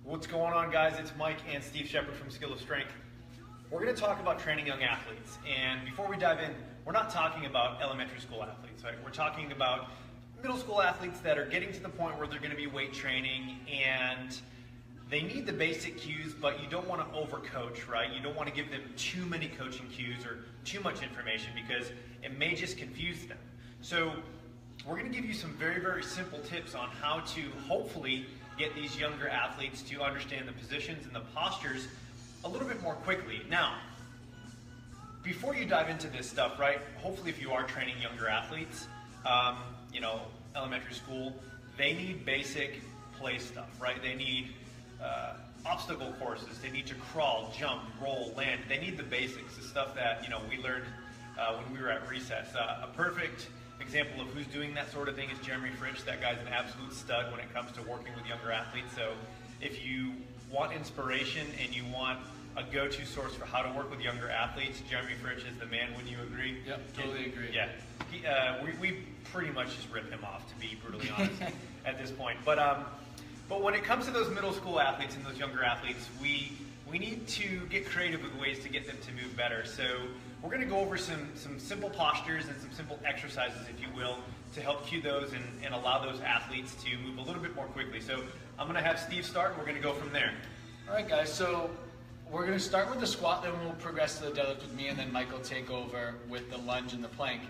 What's going on, guys? It's Mike and Steve Sheppard from Skill of Strength. We're going to talk about training young athletes, and before we dive in, we're not talking about elementary school athletes, right? We're talking about middle school athletes that are getting to the point where they're going to be weight training and they need the basic cues, but you don't want to overcoach, right? You don't want to give them too many coaching cues or too much information because it may just confuse them. So we're going to give you some very, very simple tips on how to hopefully get these younger athletes to understand the positions and the postures a little bit more quickly. Now, before you dive into this stuff, right, hopefully if you are training younger athletes, elementary school, they need basic play stuff, right? They need obstacle courses. They need to crawl, jump, roll, land. They need the basics, the stuff that, we learned when we were at recess. A perfect example of who's doing that sort of thing is Jeremy Fritsch. That guy's an absolute stud when it comes to working with younger athletes. So if you want inspiration and you want a go-to source for how to work with younger athletes, Jeremy Fritsch is the man. Wouldn't you agree? Yep, totally agree. Yeah, we pretty much just rip him off, to be brutally honest, at this point. But when it comes to those middle school athletes and those younger athletes, we need to get creative with ways to get them to move better. So we're going to go over some simple postures and some simple exercises, if you will, to help cue those and allow those athletes to move a little bit more quickly. So I'm going to have Steve start, and we're going to go from there. All right, guys, so we're going to start with the squat, then we'll progress to the deadlift with me, and then Mike will take over with the lunge and the plank.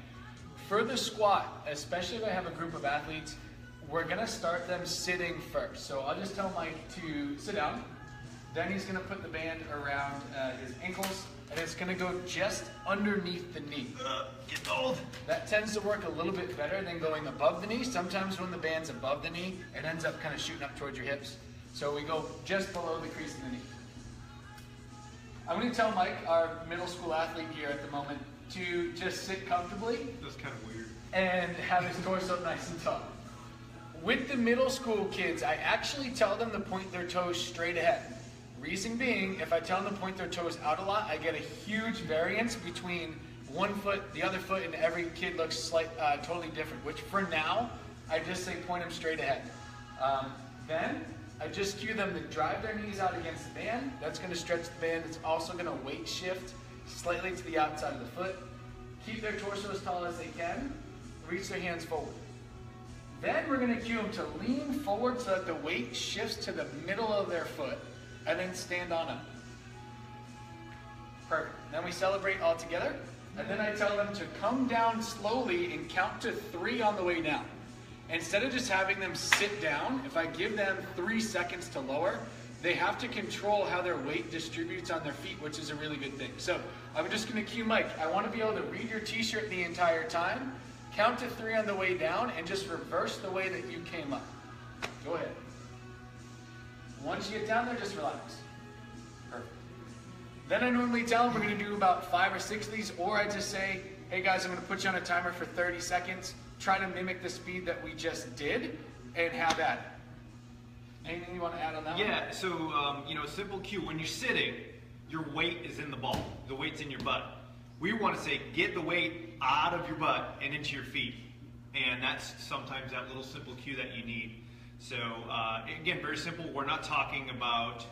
For the squat, especially if I have a group of athletes, we're going to start them sitting first. So I'll just tell Mike to sit down. Then he's going to put the band around his ankles, and it's going to go just underneath the knee. Getting old. That tends to work a little bit better than going above the knee. Sometimes when the band's above the knee, it ends up kind of shooting up towards your hips. So we go just below the crease of the knee. I'm going to tell Mike, our middle school athlete here at the moment, to just sit comfortably. That's kind of weird. And have his torso nice and tall. With the middle school kids, I actually tell them to point their toes straight ahead. Reason being, if I tell them to point their toes out a lot, I get a huge variance between one foot, the other foot, and every kid looks totally different, which for now, I just say point them straight ahead. Then, I just cue them to drive their knees out against the band. That's going to stretch the band. It's also going to weight shift slightly to the outside of the foot. Keep their torso as tall as they can. Reach their hands forward. Then we're going to cue them to lean forward so that the weight shifts to the middle of their foot, and then stand on up. Perfect. Then we celebrate all together, and then I tell them to come down slowly and count to 3 on the way down. Instead of just having them sit down, if I give them 3 seconds to lower, they have to control how their weight distributes on their feet, which is a really good thing. So I'm just going to cue Mike. I want to be able to read your t-shirt the entire time, count to 3 on the way down, and just reverse the way that you came up. Go ahead. Once you get down there, just relax. Perfect. Then I normally tell them we're going to do about 5 or 6 of these, or I just say, hey guys, I'm going to put you on a timer for 30 seconds. Try to mimic the speed that we just did, and have at it. Anything you want to add on that one? Yeah, so, simple cue. When you're sitting, your weight is in the ball. The weight's in your butt. We want to say, get the weight out of your butt and into your feet. And that's sometimes that little simple cue that you need. So, again, very simple. We're not talking about,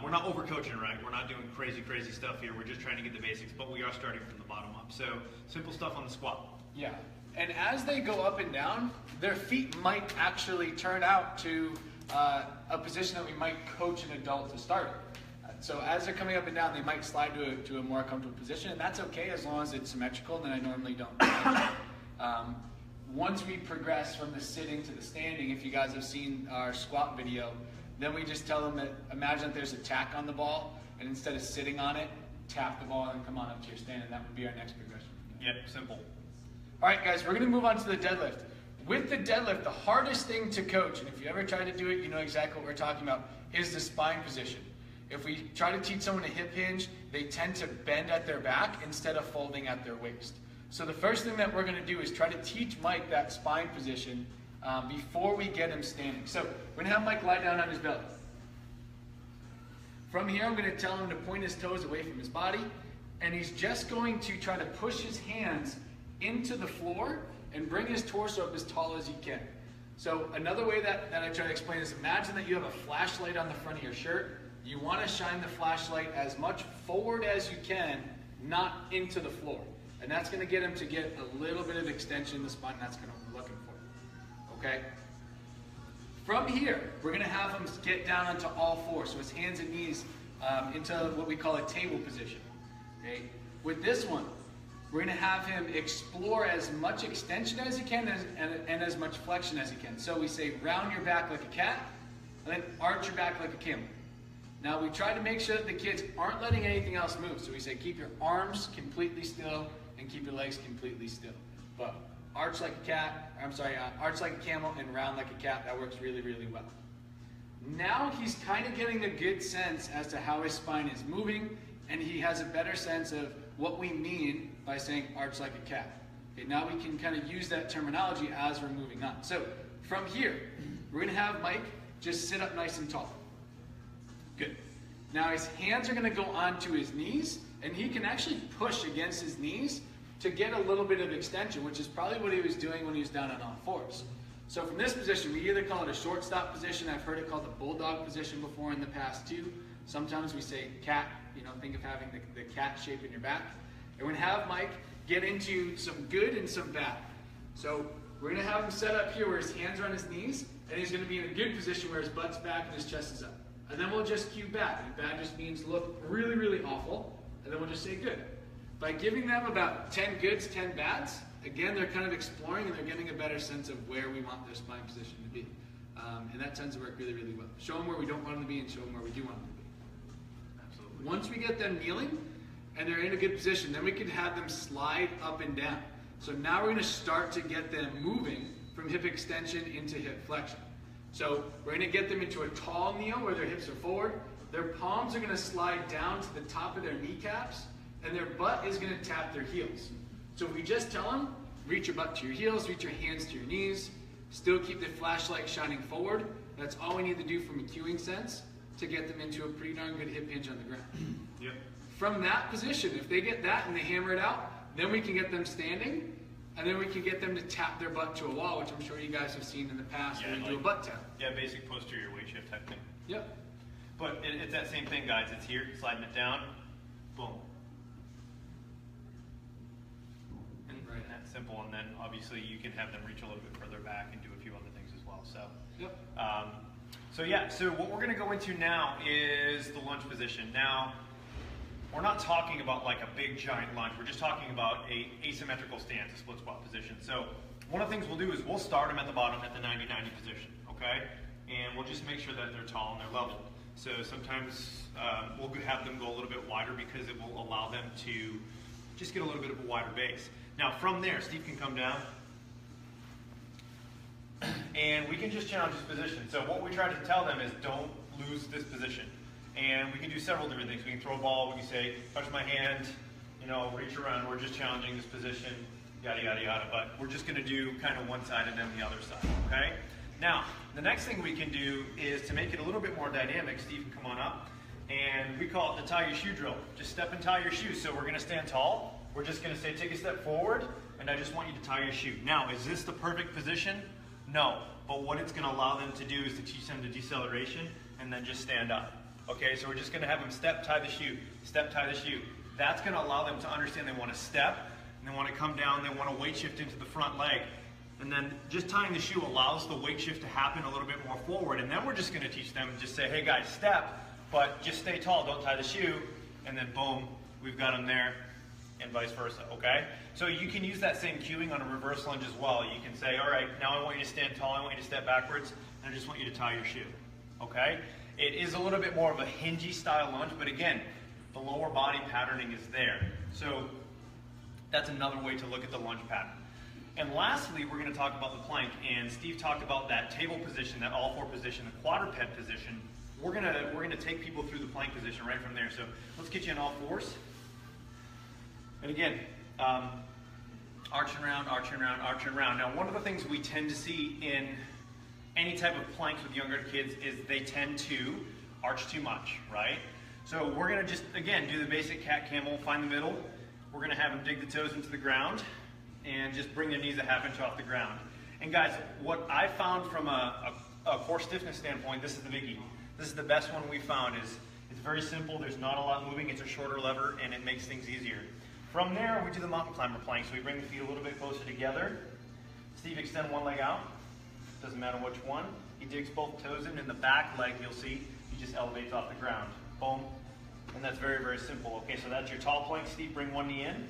we're not overcoaching, right? We're not doing crazy stuff here. We're just trying to get the basics, but we are starting from the bottom up. So, simple stuff on the squat. Yeah. And as they go up and down, their feet might actually turn out to a position that we might coach an adult to start. So as they're coming up and down, they might slide to a more comfortable position, and that's okay as long as it's symmetrical, then I normally don't. Once we progress from the sitting to the standing, if you guys have seen our squat video, then we just tell them that imagine that there's a tack on the ball, and instead of sitting on it, tap the ball and come on up to your stand, and that would be our next progression. Yep, simple. All right, guys, we're going to move on to the deadlift. With the deadlift, the hardest thing to coach, and if you ever try to do it, you know exactly what we're talking about, is the spine position. If we try to teach someone a hip hinge, they tend to bend at their back instead of folding at their waist. So the first thing that we're going to do is try to teach Mike that spine position before we get him standing. So we're going to have Mike lie down on his belly. From here, I'm going to tell him to point his toes away from his body, and he's just going to try to push his hands into the floor and bring his torso up as tall as he can. So another way that I try to explain is, imagine that you have a flashlight on the front of your shirt. You want to shine the flashlight as much forward as you can, not into the floor. And that's going to get him to get a little bit of extension in the spine. That's going to what we're looking for. Okay? From here, we're going to have him get down onto all fours, so his hands and knees into what we call a table position. Okay? With this one, we're going to have him explore as much extension as he can and as much flexion as he can. So we say round your back like a cat, and then arch your back like a camel. Now we try to make sure that the kids aren't letting anything else move. So we say keep your arms completely still and keep your legs completely still. But arch like a cat, arch like a camel and round like a cat. That works really, really well. Now he's kind of getting a good sense as to how his spine is moving, and he has a better sense of what we mean by saying arch like a cat. Okay, now we can kind of use that terminology as we're moving on. So from here, we're going to have Mike just sit up nice and tall. Good. Now his hands are going to go onto his knees, and he can actually push against his knees to get a little bit of extension, which is probably what he was doing when he was down on all fours. So from this position, we either call it a shortstop position. I've heard it called the bulldog position before in the past too. Sometimes we say cat, think of having the cat shape in your back. And we're going to have Mike get into some good and some bad. So we're going to have him set up here where his hands are on his knees, and he's going to be in a good position where his butt's back and his chest is up. And then we'll just cue bad. And bad just means look really, really awful, and then we'll just say good. By giving them about 10 goods, 10 bads, again, they're kind of exploring and they're getting a better sense of where we want their spine position to be. And that tends to work really, really well. Show them where we don't want them to be and show them where we do want them to be. Absolutely. Once we get them kneeling and they're in a good position, then we can have them slide up and down. So now we're going to start to get them moving from hip extension into hip flexion. So we're going to get them into a tall kneel where their hips are forward. Their palms are going to slide down to the top of their kneecaps, and their butt is going to tap their heels. So if we just tell them, reach your butt to your heels, reach your hands to your knees, still keep the flashlight shining forward, that's all we need to do from a cueing sense to get them into a pretty darn good hip hinge on the ground. Yep. From that position, if they get that and they hammer it out, then we can get them standing, and then we can get them to tap their butt to a wall, which I'm sure you guys have seen in the past when we do a butt tap. Yeah, basic posterior weight shift type thing. Yep. But it's that same thing, guys. It's here, sliding it down, boom. And that's simple. And then obviously you can have them reach a little bit further back and do a few other things as well. So, yep. So what we're going to go into now is the lunge position. Now, we're not talking about like a big giant lunge. We're just talking about a asymmetrical stance, a split squat position. So one of the things we'll do is we'll start them at the bottom at the 90-90 position, okay? And we'll just make sure that they're tall and they're level. So sometimes we'll have them go a little bit wider because it will allow them to just get a little bit of a wider base. Now from there, Steve can come down and we can just challenge this position. So what we try to tell them is don't lose this position. And we can do several different things. We can throw a ball, we can say, touch my hand, reach around, we're just challenging this position, yada, yada, yada. But we're just gonna do kind of one side and then the other side, okay? Now, the next thing we can do is to make it a little bit more dynamic. Steve can come on up. And we call it the tie your shoe drill. Just step and tie your shoes. So we're gonna stand tall. We're just gonna say, take a step forward, and I just want you to tie your shoe. Now, is this the perfect position? No. But what it's gonna allow them to do is to teach them the deceleration and then just stand up. Okay, so we're just gonna have them step, tie the shoe, step, tie the shoe. That's gonna allow them to understand they wanna step, and they wanna come down, they wanna weight shift into the front leg. And then just tying the shoe allows the weight shift to happen a little bit more forward. And then we're just gonna teach them, just say, hey guys, step, but just stay tall, don't tie the shoe. And then boom, we've got them there, and vice versa, okay? So you can use that same cueing on a reverse lunge as well. You can say, all right, now I want you to stand tall, I want you to step backwards, and I just want you to tie your shoe, okay? It is a little bit more of a hingy style lunge, but again, the lower body patterning is there. So that's another way to look at the lunge pattern. And lastly, we're going to talk about the plank. And Steve talked about that table position, that all four position, the quadruped position. We're gonna take people through the plank position right from there. So let's get you on all fours. And again, arching around, arching around, arching around. Now, one of the things we tend to see in any type of planks with younger kids is they tend to arch too much, right? So we're gonna just, again, do the basic cat camel, find the middle. We're gonna have them dig the toes into the ground and just bring their knees a half inch off the ground. And guys, what I found from a core stiffness standpoint, this is the biggie. This is the best one we found. It's very simple. There's not a lot moving. It's a shorter lever, and it makes things easier. From there, we do the mountain climber plank. So we bring the feet a little bit closer together. Steve, extend one leg out. Doesn't matter which one. He digs both toes in the back leg, you'll see. He just elevates off the ground. Boom. And that's very, very simple. Okay, so that's your tall plank. Steve, bring one knee in.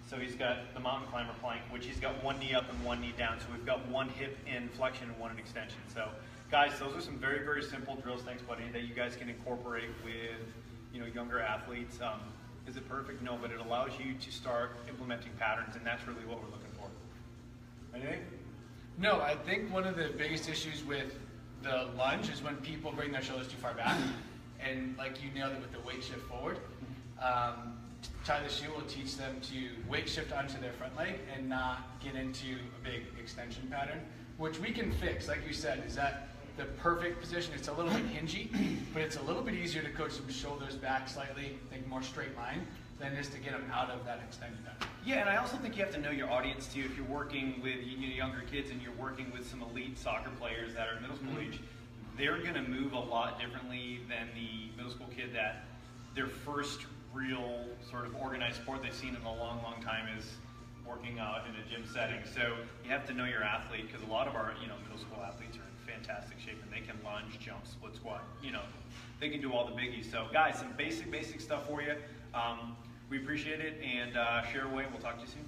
So he's got the mountain climber plank, which he's got one knee up and one knee down. So we've got one hip in flexion and one in extension. So guys, those are some very, very simple drills, thanks buddy, that you guys can incorporate with younger athletes. Is it perfect? No, but it allows you to start implementing patterns, and that's really what we're looking for. Anything? No, I think one of the biggest issues with the lunge is when people bring their shoulders too far back, and like you nailed it with the weight shift forward. Ty the Shoe will teach them to weight shift onto their front leg and not get into a big extension pattern, which we can fix. Like you said, is that the perfect position? It's a little bit hingy, but it's a little bit easier to coach them shoulders back slightly, think more straight line, than just to get them out of that extended pattern. Yeah, and I also think you have to know your audience too. If you're working with younger kids and you're working with some elite soccer players that are middle school age, they're going to move a lot differently than the middle school kid that their first real sort of organized sport they've seen in a long, long time is working out in a gym setting. So you have to know your athlete, because a lot of our middle school athletes are in fantastic shape and they can lunge, jump, split squat. They can do all the biggies. So guys, some basic stuff for you. We appreciate it, and share away. We'll talk to you soon.